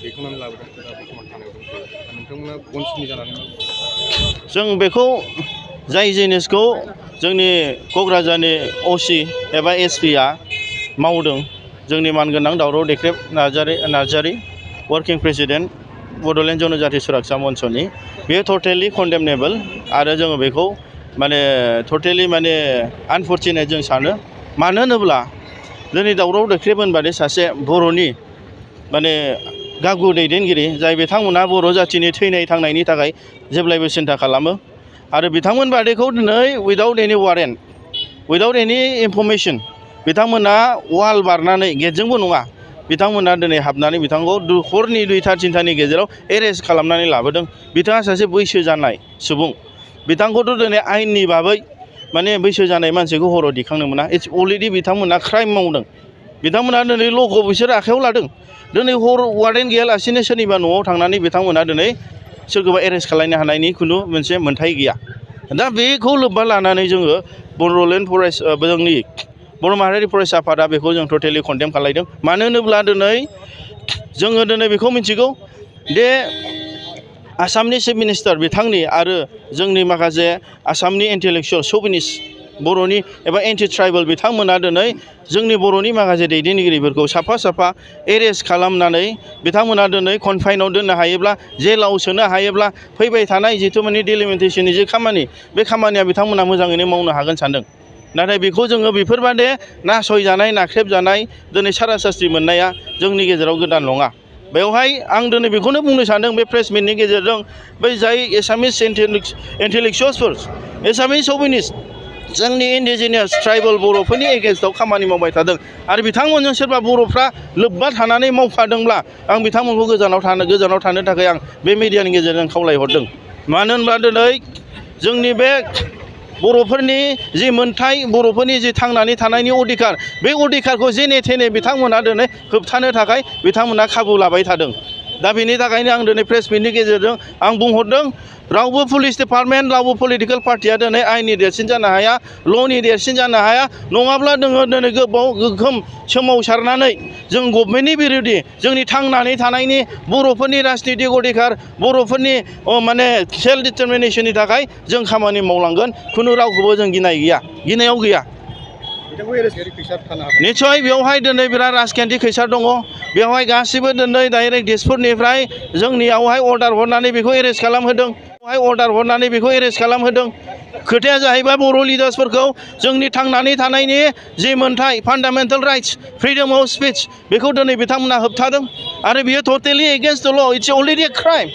दैखांनानै लाबोदों दा बर्थमान थानायाव दंथ'यो नोंथांमोना उनसुलि जानानै जों बेखौ जाय जिनिसखौ जोंनि क'क्राझारनि असि एबा एसपिआ मावदों जोंनि मानगोनां दावराव देख्रेब नार्जारी वर्किं प्रेसिडेन्ट बड'लेण्ड जनजाति सुरक्षा मन्चनि बेयो टटेलि कन्डेमनेबल आरो जोङो बेखौ माने टटेलि माने आनफर्चुनेट जों सानो मानो होनोब्ला दिनै दावराव देख्रेब होनबादि सासे बर'नि माने गागु दैदेनगिरि जाय बिथांमोना बर' जाथिनि थैनाय थांनायनि थाखाय जेब्लायबो सिन्था खालामो आरो बिथांमोन बादिखौ दिनै उइदाउट एनि वारेन्ट उइदाउट एनि इनफरमेसन बिथांमोना वाल बारनानै गेटजोंबो नङा बिथांमोना दिनै हाबनानै बिथांखौ हरनि 2:30 गेजेराव एरेस्ट खालामनानै लाबोदों। बिथाङा सासे बैसो जानाय सुबुं बिथांखौथ' दिनै आयेननि बाबै माने बैसो जानाय मानसिखौ हराव दिखांनो मोना इट्स अलरेडि बिथांमोना क्राइम मावदों बिथांमोना दिनै ल'खौ बिसोर आखायाव लादों दिनै हर वारेन्ट गैयालासिनो सोरनिबा न'आव थांनानै बिथांमोना दिनै सोरखौबा एरेस्ट खालामनो हानायनि खुनु मोनसे मोन्थाय गैया। दा बेखौ लोब्बा लानानै जोङो बड'लेण्ड जोंनि बर' माहारियारि फरायसा आफादा बेखौ जों टटेलि कन्डेम खालामदों। मानो होनोब्ला दिनै जोङो दिनै बेखौ मिथिगौ दे आसामनि चिफ मिनिस्टार बिथांनि आरो जोंनि माखासे आसामनि इन्टेलेक्सुवेल श'भिनिस्ट बर'नि एबा एन्टि ट्राइबेल बिथांमोना दिनै जोंनि बर'नि माखासे दैदेनगिरिफोरखौ साफा साफा एरेस्ट खालामनानै बिथांमोना दिनै कनफाइनाव दोननो हायोब्ला जेलाव सोनो हायोब्ला फैबाय थानाय जिथु माने डिलिमिटेसननि जे खामानि बे खामानिया बिथांमोना मोजाङैनो मावनो हागोन सानदों। नाथाय बेखौ जोङो बेफोरबादि नासयजानाय नाख्रेबजानाय दिनै सारा सास्ति मोननाया जोंनि गेजेराव गोदान नङा। बेवहाय आं दिनै बेखौनो बुंनो सानदों बे प्रेस मिटनि गेजेरजों बै जाय एसामिस इन्टेलेक्सुवेल्सफोर एसामिस श'भिनिस्ट जोंनि इन्डिजिनियास ट्राइबेल बर'फोरनि एगेन्स्टआव खामानि मावबाय थादों आरो बिथांमोनजों सोरबा बर'फ्रा लोब्बा थानानै मावफादोंब्ला आं बिथांमोनखौ गोजानाव थानो थाखाय आं बे मिडियानि गेजेरजों खावलायहरदों। मानो होनब्ला दिनै जोंनि बे बर'फोरनि जि मोन्थाय बर'फोरनि जि थांनानै थानायनि अधिकार बे अधिकारखौ जेने थेने बिथांमोना दिनै होबथानो थाखाय बिथांमोना खाबु लाबाय थादों। दा बेनि थाखायनो आं दिनै प्रेस मिटनि गेजेरजों आं बुंहरदों रावबो पुलिस डिपार्टमेन्ट रावबो पलिटिकेल पार्टिया दिनै आयेननि देरसिन जानो हाया ल'नि देरसिन जानो हाया नङाब्ला जोङो दिनै गोगोम सोमावसारनानै जों गभर्नमेन्टनि बिरोधि जोंनि थांनानै थानायनि बर'फोरनि राजनितिक अधिकार बर'फोरनि माने सेल्फ डिटारमिनेसननि थाखाय जों खामानि मावलांगोन खुनु रावखौबो जों गिनायाव गैया। निस्सय बेवहाय दिनै बिराद राजखान्थि खैसार दङ बेवहाय गासिबो दिनै डाइरेक्ट दिसपुरनिफ्राय जोंनियावहाय अर्डार हरनानै बेखौ एरेस्ट खालामहोदों खोथाया जाहैबाय बर' लिडार्सफोरखौ जोंनि थांनानै थानायनि जि मोन्थाय फान्डामेन्टेल राइट्स फ्रिडम अफ स्पिच बेखौ दिनै बिथांमोना होबथादों आरो बियो totally against the law it's already a crime.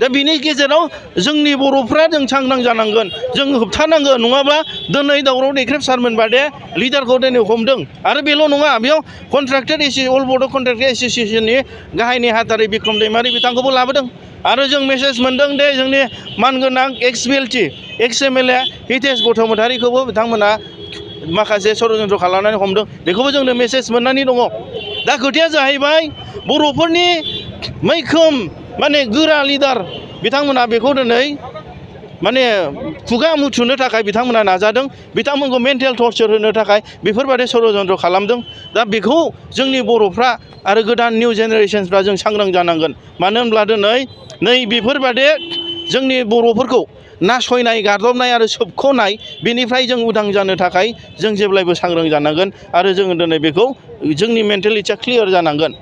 दा बिनि गेजेराव जोंनि बर'फ्रा जों सांग्रां जानांगोन जों होबथानांगोन नङाब्ला दिनै दावराव देख्रेब सारमोन बादे लिडारखौ दिनै हमदों आरो बेल' नङा बेयाव कन्ट्राक्टेड अल बड' कन्ट्राक्टेड एस'सिएशननि गाहाय नेहाथारि बिक्रम दैमारि बिथांखौबो लाबोदों आरो जों मेसेज मोन्दों दे जोंनि मानगोनां एक्स बिएलटि एक्स एमएलए हितेश बसुमतारीखौबो बिथांमोना माखासे षड्यन्त्र खालामनानै हमदों बेखौबो जोंनो मेसेज मोननानै दङ। दा खोथाया जाहैबाय बर'फोरनि मैखोम माने गोरा लिडार बिथांमोना बेखौ दिनै माने खुगा मुथुनो थाखाय बिथांमोना नाजादों बिथांमोनखौ मेन्टेल टर्चार होनो थाखाय बेफोरबादि षड्यन्त्र खालामदों। दा बेखौ जोंनि बर'फ्रा आरो गोदान निउ जेनेरेशनफ्रा जों सांग्रां जानांगोन मानो होनब्ला दिनै नै बेफोरबादि जोंनि बर'फोरखौ नासयनाय गादबनाय आरो सोबख'नाय बेनिफ्राय जों उदां जानो थाखाय जों जेब्लायबो सांग्रां जानांगोन आरो जोङो दिनै बेखौ जोंनि मेन्टेलिटिया क्लियार जानांगोन।